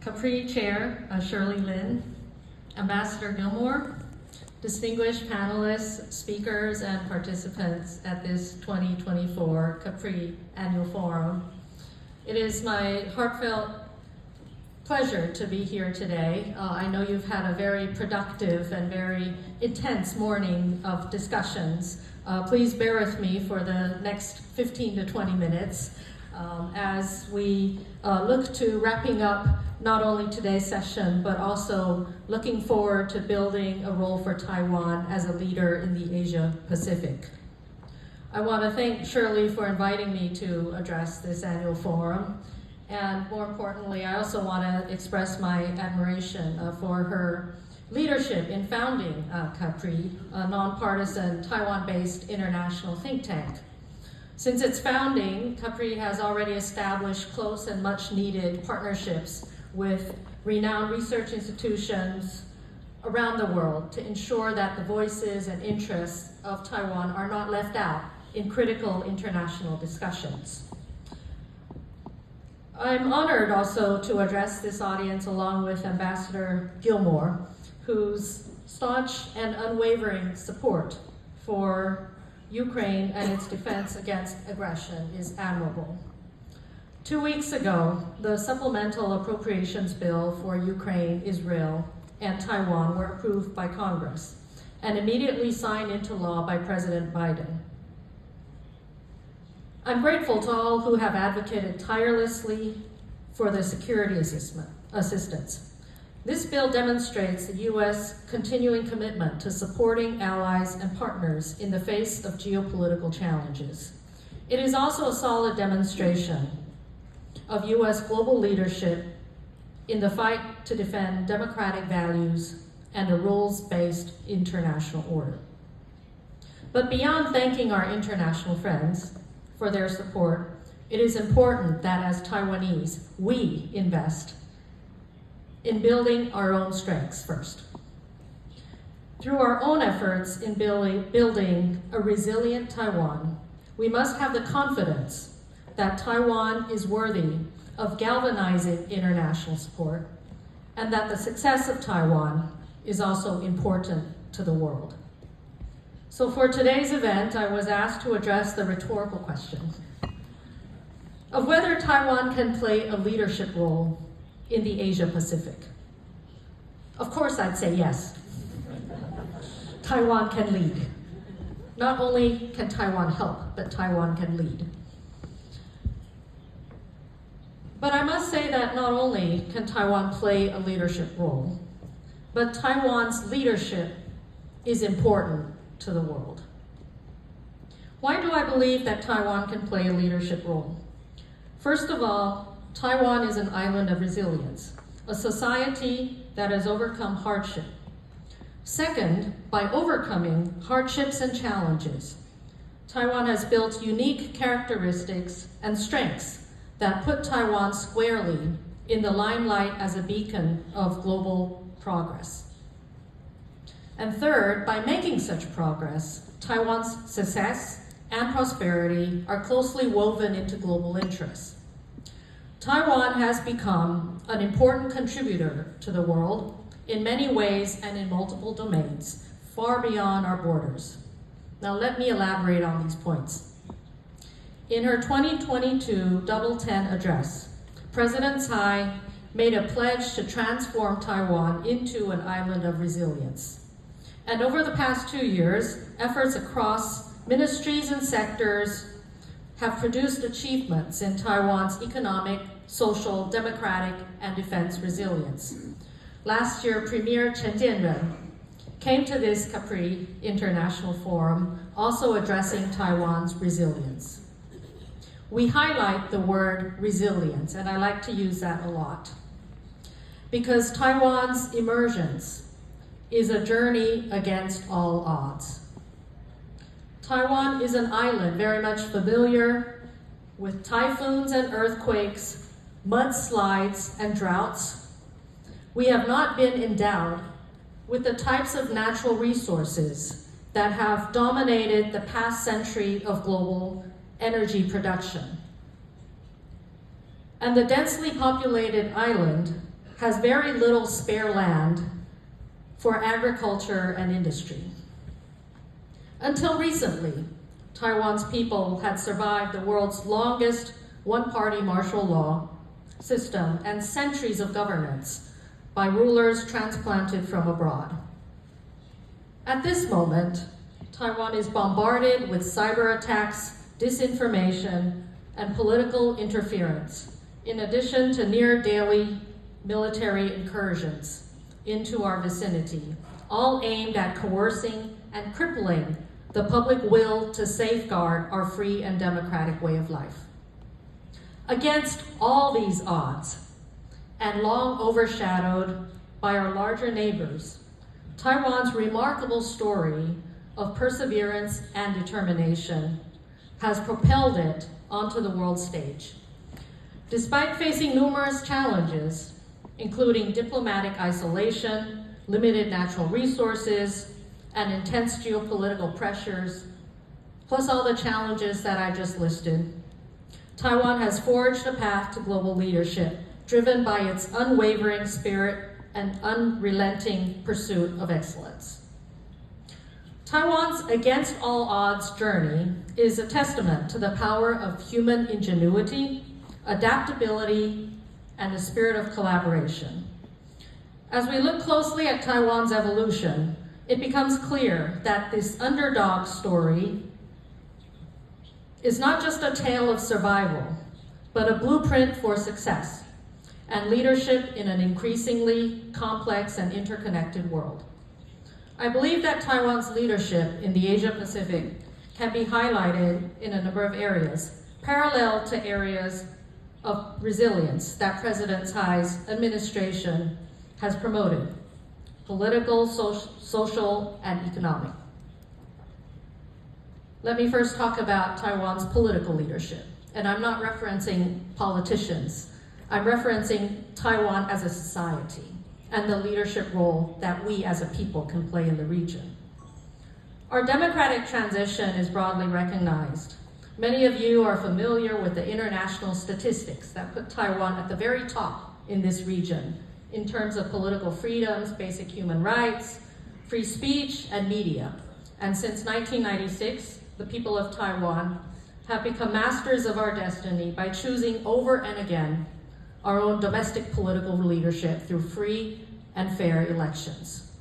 Capri Chair Shirley Lin, Ambassador Gilmore, distinguished panelists, speakers, and participants at this 2024 Capri Annual Forum. It is my heartfelt pleasure to be here today. I know you've had a very productive and very intense morning of discussions. Please bear with me for the next 15 to 20 minutes as we look to wrapping up not only today's session, but also looking forward to building a role for Taiwan as a leader in the Asia Pacific. I want to thank Shirley for inviting me to address this annual forum. And more importantly, I also want to express my admiration for her leadership in founding Capri, a nonpartisan Taiwan-based international think tank. Since its founding, Capri has already established close and much-needed partnerships with renowned research institutions around the world to ensure that the voices and interests of Taiwan are not left out in critical international discussions. I'm honored also to address this audience along with Ambassador Gilmore, whose staunch and unwavering support for Ukraine and its defense against aggression is admirable. 2 weeks ago, the supplemental appropriations bill for Ukraine, Israel, and Taiwan were approved by Congress and immediately signed into law by President Biden. I'm grateful to all who have advocated tirelessly for the security assistance. This bill demonstrates the U.S. continuing commitment to supporting allies and partners in the face of geopolitical challenges. It is also a solid demonstration of U.S. global leadership in the fight to defend democratic values and a rules-based international order. But beyond thanking our international friends for their support, it is important that as Taiwanese, we invest in building our own strengths first. Through our own efforts in building a resilient Taiwan, we must have the confidence that Taiwan is worthy of galvanizing international support and that the success of Taiwan is also important to the world. So for today's event, I was asked to address the rhetorical question of whether Taiwan can play a leadership role in the Asia Pacific. Of course, I'd say yes. Taiwan can lead. Not only can Taiwan help, but Taiwan can lead. But I must say that not only can Taiwan play a leadership role, but Taiwan's leadership is important to the world. Why do I believe that Taiwan can play a leadership role? First of all, Taiwan is an island of resilience, a society that has overcome hardship. Second, by overcoming hardships and challenges, Taiwan has built unique characteristics and strengths that put Taiwan squarely in the limelight as a beacon of global progress. And third, by making such progress, Taiwan's success and prosperity are closely woven into global interests. Taiwan has become an important contributor to the world in many ways and in multiple domains, far beyond our borders. Now let me elaborate on these points. In her 2022 Double 10 address, President Tsai made a pledge to transform Taiwan into an island of resilience. And over the past 2 years, efforts across ministries and sectors have produced achievements in Taiwan's economic, social, democratic, and defense resilience. Last year, Premier Chen Jianren came to this Capri International Forum also addressing Taiwan's resilience. We highlight the word resilience, and I like to use that a lot, because Taiwan's emergence is a journey against all odds. Taiwan is an island very much familiar with typhoons and earthquakes, mudslides and droughts. We have not been endowed with the types of natural resources that have dominated the past century of global energy production. And the densely populated island has very little spare land for agriculture and industry. Until recently, Taiwan's people had survived the world's longest one-party martial law system and centuries of governance by rulers transplanted from abroad. At this moment, Taiwan is bombarded with cyber attacks, disinformation, and political interference, in addition to near-daily military incursions into our vicinity, all aimed at coercing and crippling the public will to safeguard our free and democratic way of life. Against all these odds, and long overshadowed by our larger neighbors, Taiwan's remarkable story of perseverance and determination has propelled it onto the world stage. Despite facing numerous challenges, including diplomatic isolation, limited natural resources, and intense geopolitical pressures, plus all the challenges that I just listed, Taiwan has forged a path to global leadership, driven by its unwavering spirit and unrelenting pursuit of excellence. Taiwan's against all odds journey is a testament to the power of human ingenuity, adaptability, and the spirit of collaboration. As we look closely at Taiwan's evolution, it becomes clear that this underdog story is not just a tale of survival, but a blueprint for success and leadership in an increasingly complex and interconnected world. I believe that Taiwan's leadership in the Asia-Pacific can be highlighted in a number of areas, parallel to areas of resilience that President Tsai's administration has promoted: political, social, and economic. Let me first talk about Taiwan's political leadership. And I'm not referencing politicians. I'm referencing Taiwan as a society and the leadership role that we as a people can play in the region. Our democratic transition is broadly recognized. Many of you are familiar with the international statistics that put Taiwan at the very top in this region in terms of political freedoms, basic human rights, free speech, and media. And since 1996, the people of Taiwan have become masters of our destiny by choosing over and again our own domestic political leadership through free and fair elections.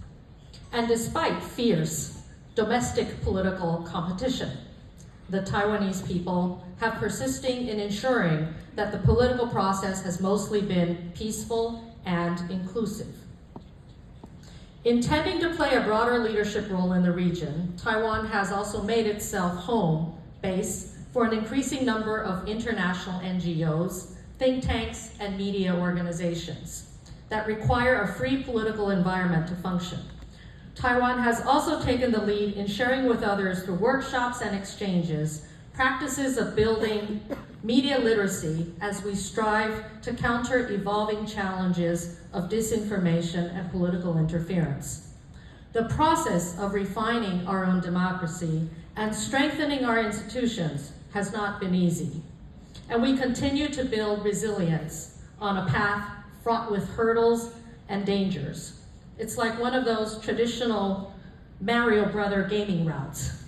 And despite fierce domestic political competition, the Taiwanese people have persisting in ensuring that the political process has mostly been peaceful and inclusive. Intending to play a broader leadership role in the region, Taiwan has also made itself home base for an increasing number of international NGOs, think tanks, and media organizations that require a free political environment to function. Taiwan has also taken the lead in sharing with others through workshops and exchanges practices of building media literacy as we strive to counter evolving challenges of disinformation and political interference. The process of refining our own democracy and strengthening our institutions has not been easy, and we continue to build resilience on a path fraught with hurdles and dangers. It's like one of those traditional Mario Brother gaming routes.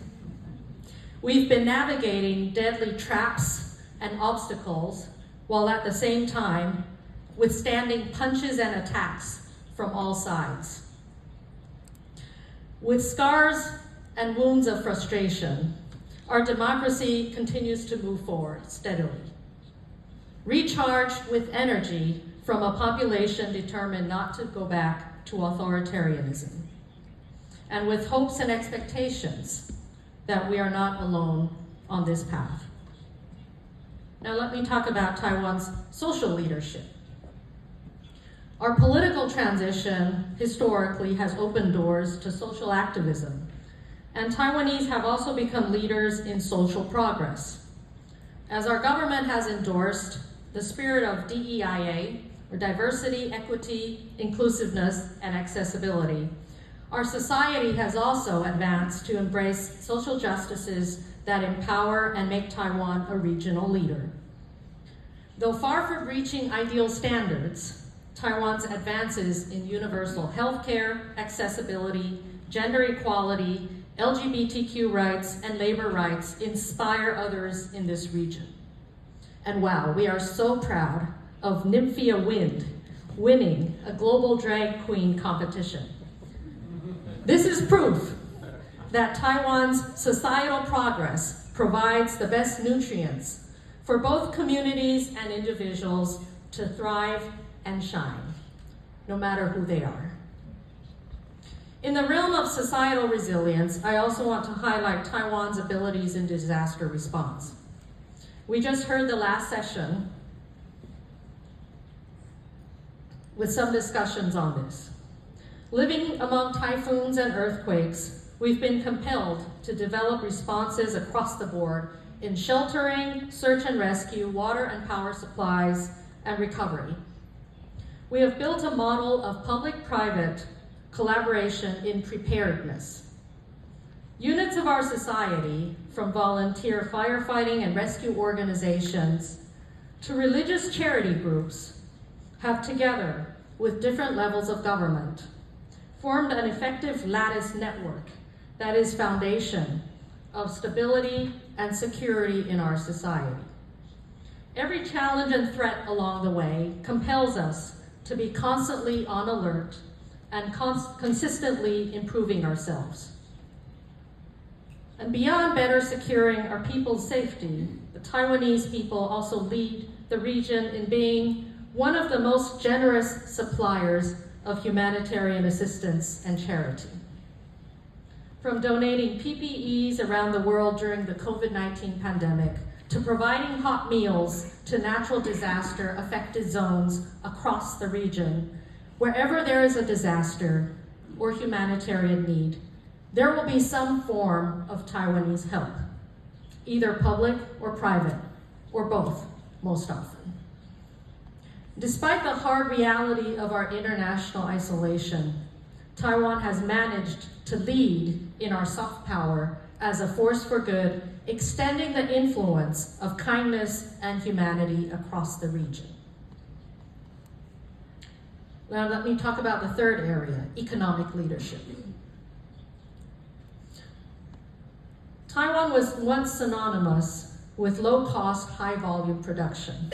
We've been navigating deadly traps and obstacles while at the same time withstanding punches and attacks from all sides. With scars and wounds of frustration, our democracy continues to move forward steadily, recharged with energy from a population determined not to go back to authoritarianism, and with hopes and expectations that we are not alone on this path. Now let me talk about Taiwan's social leadership. Our political transition historically has opened doors to social activism, and Taiwanese have also become leaders in social progress. As our government has endorsed the spirit of DEIA, or diversity, equity, inclusiveness, and accessibility, our society has also advanced to embrace social justices that empower and make Taiwan a regional leader. Though far from reaching ideal standards, Taiwan's advances in universal healthcare, accessibility, gender equality, LGBTQ rights, and labor rights inspire others in this region. And wow, we are so proud of Nymphia Wind winning a global drag queen competition. This is proof that Taiwan's societal progress provides the best nutrients for both communities and individuals to thrive and shine, no matter who they are. In the realm of societal resilience, I also want to highlight Taiwan's abilities in disaster response. We just heard the last session with some discussions on this. Living among typhoons and earthquakes, we've been compelled to develop responses across the board in sheltering, search and rescue, water and power supplies, and recovery. We have built a model of public-private collaboration in preparedness. Units of our society, from volunteer firefighting and rescue organizations to religious charity groups, have together, with different levels of government, formed an effective lattice network that is foundation of stability and security in our society. Every challenge and threat along the way compels us to be constantly on alert and consistently improving ourselves. And beyond better securing our people's safety, the Taiwanese people also lead the region in being one of the most generous suppliers of humanitarian assistance and charity. From donating PPEs around the world during the COVID-19 pandemic, to providing hot meals to natural disaster affected zones across the region, wherever there is a disaster or humanitarian need, there will be some form of Taiwanese help, either public or private, or both, most often. Despite the hard reality of our international isolation, Taiwan has managed to lead in our soft power as a force for good, extending the influence of kindness and humanity across the region. Now let me talk about the third area, economic leadership. Taiwan was once synonymous with low-cost, high-volume production.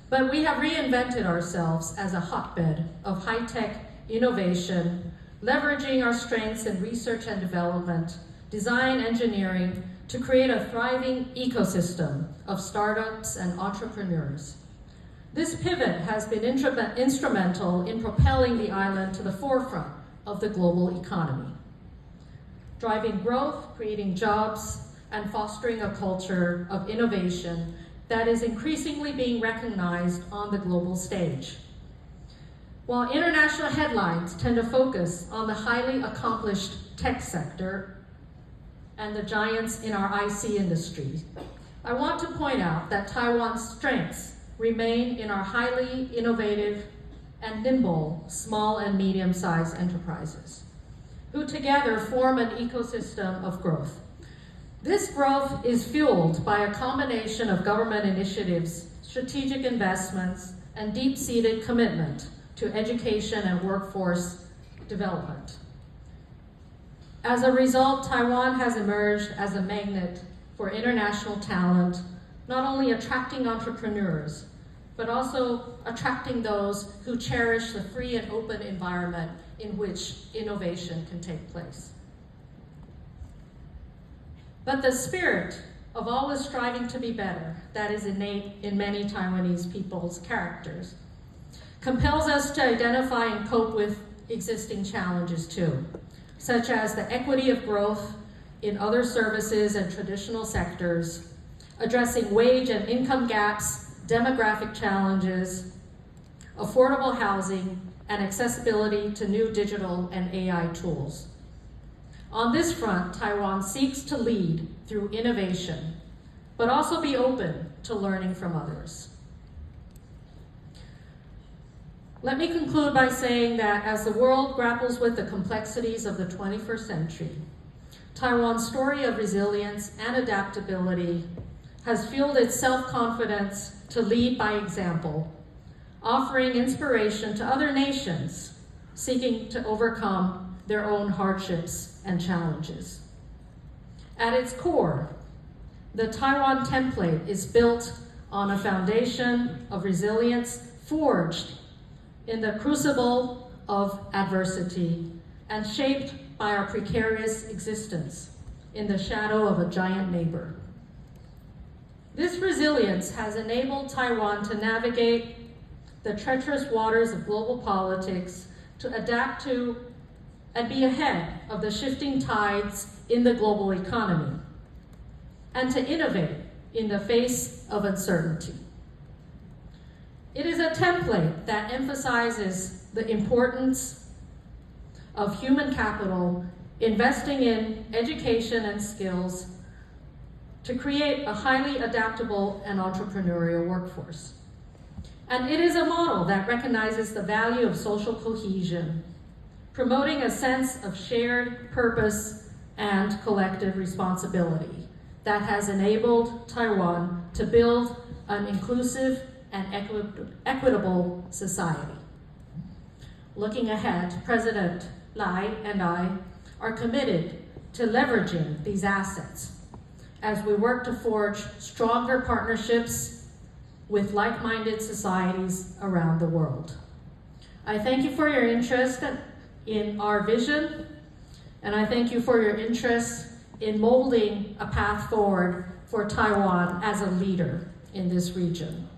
But we have reinvented ourselves as a hotbed of high-tech innovation, leveraging our strengths in research and development, design engineering, to create a thriving ecosystem of startups and entrepreneurs. This pivot has been instrumental in propelling the island to the forefront of the global economy, driving growth, creating jobs, and fostering a culture of innovation that is increasingly being recognized on the global stage. While international headlines tend to focus on the highly accomplished tech sector and the giants in our IC industry, I want to point out that Taiwan's strengths remain in our highly innovative and nimble small and medium-sized enterprises, who together form an ecosystem of growth. This growth is fueled by a combination of government initiatives, strategic investments, and deep-seated commitment to education and workforce development. As a result, Taiwan has emerged as a magnet for international talent, not only attracting entrepreneurs, but also attracting those who cherish the free and open environment in which innovation can take place. But the spirit of always striving to be better, that is innate in many Taiwanese people's characters, compels us to identify and cope with existing challenges too, such as the equity of growth in other services and traditional sectors, addressing wage and income gaps, demographic challenges, affordable housing, and accessibility to new digital and AI tools. On this front, Taiwan seeks to lead through innovation, but also be open to learning from others. Let me conclude by saying that as the world grapples with the complexities of the 21st century, Taiwan's story of resilience and adaptability has fueled its self-confidence to lead by example, offering inspiration to other nations seeking to overcome their own hardships and challenges. At its core, the Taiwan template is built on a foundation of resilience forged in the crucible of adversity and shaped by our precarious existence in the shadow of a giant neighbor. This resilience has enabled Taiwan to navigate the treacherous waters of global politics, to adapt to and be ahead of the shifting tides in the global economy, and to innovate in the face of uncertainty. It is a template that emphasizes the importance of human capital, investing in education and skills to create a highly adaptable and entrepreneurial workforce. And it is a model that recognizes the value of social cohesion, promoting a sense of shared purpose and collective responsibility that has enabled Taiwan to build an inclusive and equitable society. Looking ahead, President Lai and I are committed to leveraging these assets as we work to forge stronger partnerships with like-minded societies around the world. I thank you for your interest in our vision, and I thank you for your interest in molding a path forward for Taiwan as a leader in this region.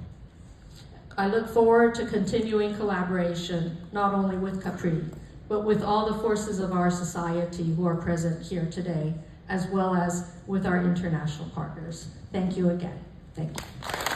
I look forward to continuing collaboration, not only with Capri, but with all the forces of our society who are present here today, as well as with our international partners. Thank you again. Thank you.